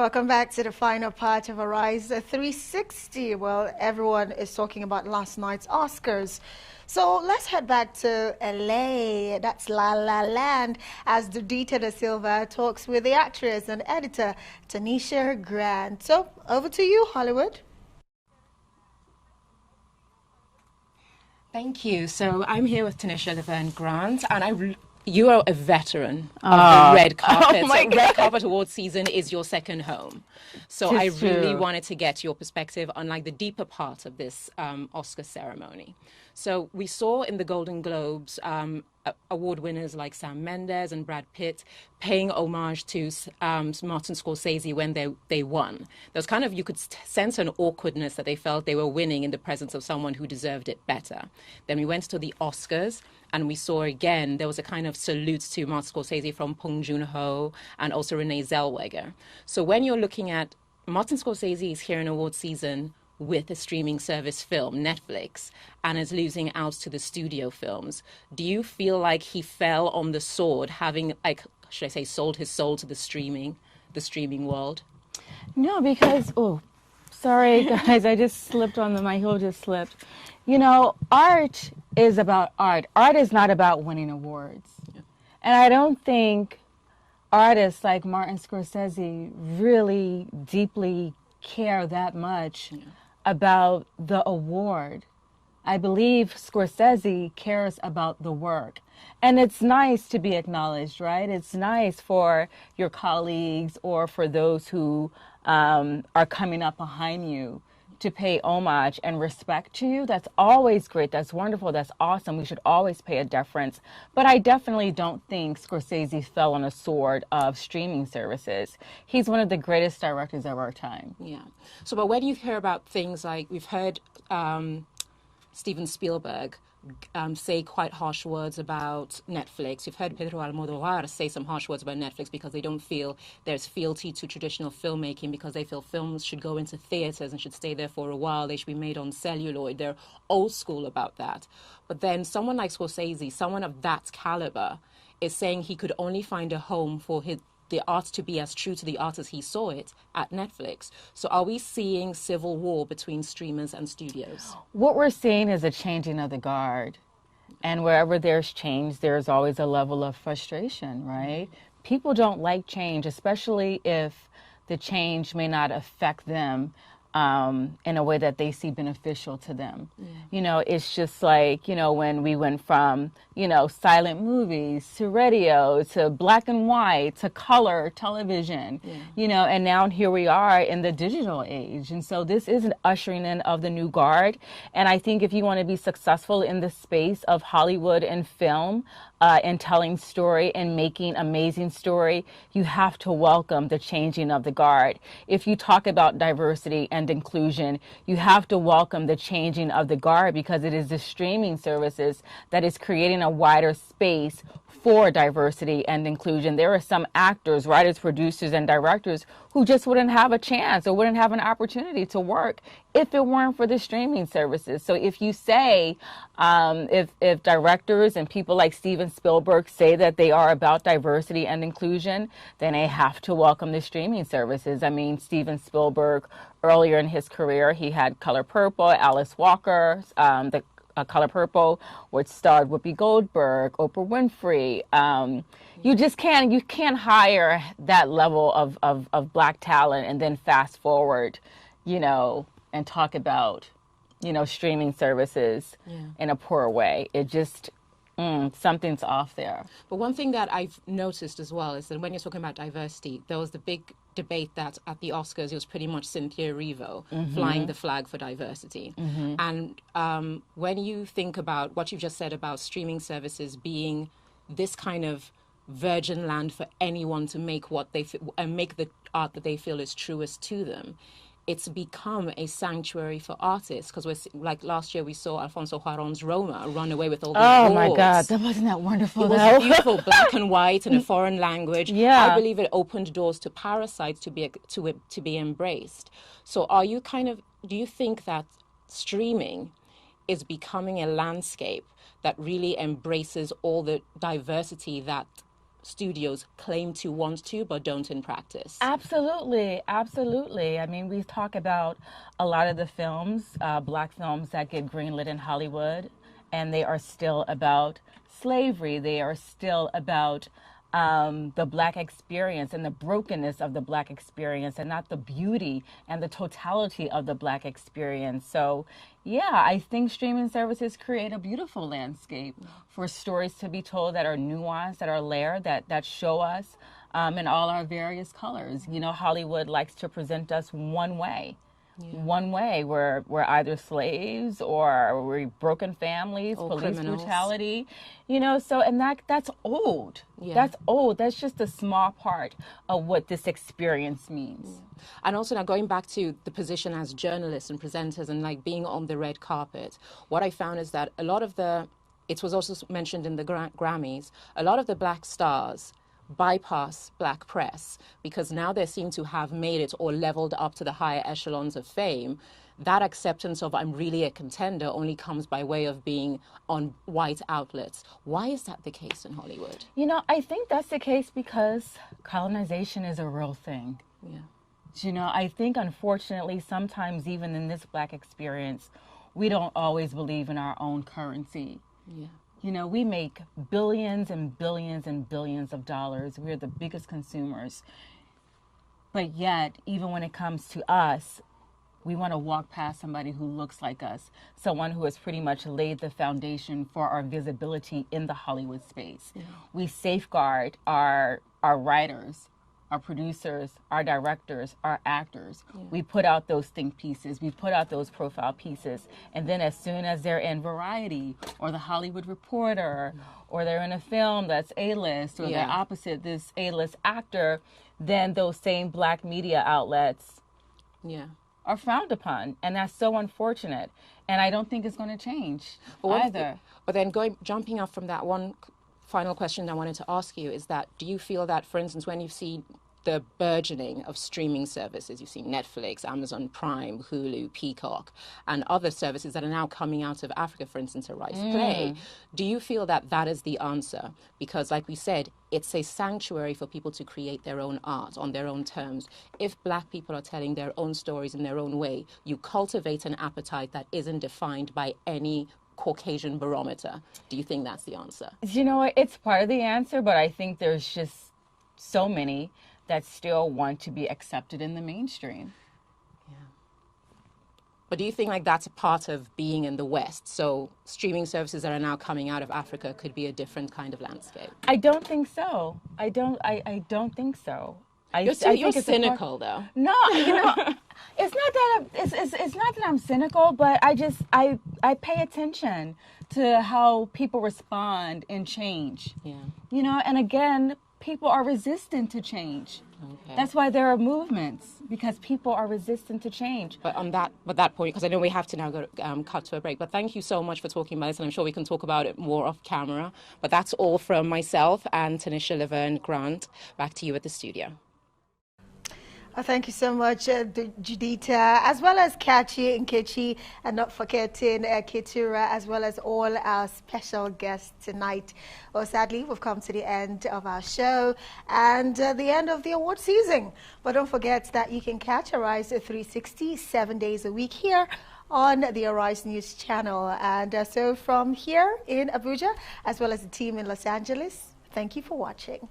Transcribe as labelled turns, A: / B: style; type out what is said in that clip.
A: Welcome back to the final part of Arise 360. Well, everyone is talking about last night's Oscars. So let's head back to LA. That's La La Land as Dudita da Silva talks with the actress and editor Tanisha Grant. So over to you, Hollywood.
B: Thank you. So I'm here with Tanisha Laverne Grant, and you are a veteran of the red carpet.
C: Oh
B: so red carpet award season is your second home. So I really wanted to get your perspective on like the deeper part of this Oscar ceremony. So we saw in the Golden Globes award winners like Sam Mendes and Brad Pitt paying homage to Martin Scorsese when they won. There was kind of, you could sense an awkwardness that they felt they were winning in the presence of someone who deserved it better. Then we went to the Oscars, and we saw again, there was a kind of salute to Martin Scorsese from Bong Joon-ho and also Renee Zellweger. So when you're looking at Martin Scorsese is here in award season with a streaming service film, Netflix, and is losing out to the studio films. Do you feel like he fell on the sword, having, like, should I say, sold his soul to the streaming world?
C: No, because, sorry guys, I just slipped my heel just slipped. You know, art is about art. Art is not about winning awards. Yeah. And I don't think artists like Martin Scorsese really deeply care that much about the award. I believe Scorsese cares about the work. And it's nice to be acknowledged, right? It's nice for your colleagues or for those who are coming up behind you to pay homage and respect to you. That's always great. That's wonderful. That's awesome. We should always pay a deference. But I definitely don't think Scorsese fell on a sword of streaming services. He's one of the greatest directors of our time.
B: Yeah. So, but when you hear about things like, we've heard Steven Spielberg say quite harsh words about Netflix. You've heard Pedro Almodovar say some harsh words about Netflix because they don't feel there's fealty to traditional filmmaking, because they feel films should go into theaters and should stay there for a while. They should be made on celluloid. They're old school about that. But then someone like Scorsese, someone of that caliber, is saying he could only find a home for the art to be as true to the art as he saw it at Netflix. So are we seeing civil war between streamers and studios?
C: What we're seeing is a changing of the guard. And wherever there's change, there's always a level of frustration, right? People don't like change, especially if the change may not affect them in a way that they see beneficial to them. Yeah. You know, it's just like, you know, when we went from, you know, silent movies to radio to black and white to color television, you know, and now here we are in the digital age. And so this is an ushering in of the new guard. And I think if you want to be successful in the space of Hollywood and film, and telling story and making amazing story, you have to welcome the changing of the guard. If you talk about diversity and inclusion, you have to welcome the changing of the guard, because it is the streaming services that is creating a wider space for diversity and inclusion. There are some actors, writers, producers, and directors who just wouldn't have a chance or wouldn't have an opportunity to work if it weren't for the streaming services. So if you say, if directors and people like Steven Spielberg say that they are about diversity and inclusion, then they have to welcome the streaming services. I mean, Steven Spielberg, earlier in his career, he had Color Purple, Alice Walker, Color Purple, which starred Whoopi Goldberg, Oprah Winfrey. You just can't hire that level of black talent and then fast forward, you know, and talk about, you know, streaming services in a poor way. It just, something's off there.
B: But one thing that I've noticed as well is that when you're talking about diversity, there was the big debate that at the Oscars, it was pretty much Cynthia Erivo flying the flag for diversity. And when you think about what you've just said about streaming services being this kind of virgin land for anyone to make what they and make the art that they feel is truest to them, it's become a sanctuary for artists, because we're like last year we saw Alfonso Cuarón's Roma run away with all the awards.
C: Oh my God, wasn't that wonderful?
B: It was beautiful, black and white in a foreign language.
C: Yeah,
B: I believe it opened doors to parasites to be embraced. So do you think that streaming is becoming a landscape that really embraces all the diversity that studios claim to want to but don't in practice?
C: Absolutely, absolutely. I mean, we talk about a lot of the films, black films that get greenlit in Hollywood, and they are still about slavery. They are still about the black experience and the brokenness of the black experience, and not the beauty and the totality of the black experience. So, yeah, I think streaming services create a beautiful landscape for stories to be told that are nuanced, that are layered, that show us in all our various colors. You know, Hollywood likes to present us one way. Yeah. One way, we're either slaves or we're broken families, or police criminals. Brutality, you know. So, and that's old. Yeah. That's old. That's just a small part of what this experience means.
B: Yeah. And also now going back to the position as journalists and presenters and like being on the red carpet, what I found is that a lot of it was also mentioned in the Grammys, a lot of the black stars bypass black press because now they seem to have made it or leveled up to the higher echelons of fame. That acceptance of I'm really a contender only comes by way of being on white outlets. Why is that the case in Hollywood?
C: You know, I think that's the case because colonization is a real thing.
B: Yeah.
C: You know, I think unfortunately sometimes even in this black experience, we don't always believe in our own currency.
B: Yeah.
C: You know, we make billions and billions and billions of dollars. We're the biggest consumers. But yet, even when it comes to us, we want to walk past somebody who looks like us, someone who has pretty much laid the foundation for our visibility in the Hollywood space. Yeah. We safeguard our writers, our producers, our directors, our actors. Yeah. We put out those think pieces, we put out those profile pieces, and then as soon as they're in Variety or the Hollywood Reporter, or they're in a film that's A-list, or they're opposite this A-list actor, then those same black media outlets are frowned upon, and that's so unfortunate. And I don't think it's going to change either.
B: But then jumping up from that, one final question I wanted to ask you is that, do you feel that, for instance, when you see the burgeoning of streaming services, you've seen Netflix, Amazon Prime, Hulu, Peacock, and other services that are now coming out of Africa, for instance, Arise Play, do you feel that that is the answer? Because like we said, it's a sanctuary for people to create their own art on their own terms. If black people are telling their own stories in their own way, you cultivate an appetite that isn't defined by any Caucasian barometer. Do you think that's the answer?
C: You know, it's part of the answer, but I think there's just so many that still want to be accepted in the mainstream.
B: Yeah. But do you think like that's a part of being in the West? So streaming services that are now coming out of Africa could be a different kind of landscape?
C: I don't think so. I don't think so.
B: You're cynical, though.
C: No, you know, it's not that I'm cynical, but I pay attention to how people respond and change. Yeah. You know, and again, people are resistant to change. Okay. That's why there are movements, because people are resistant to change.
B: But on that point, because I know we have to now go cut to a break, but thank you so much for talking about this, and I'm sure we can talk about it more off camera. But that's all from myself and Tanisha Laverne Grant. Back to you at the studio.
A: Thank you so much, Judita, as well as Kachi and Kichi, and not forgetting Kitura, as well as all our special guests tonight. Well, sadly, we've come to the end of our show and the end of the award season. But don't forget that you can catch Arise 360 7 days a week here on the Arise News channel. And so from here in Abuja, as well as the team in Los Angeles, thank you for watching.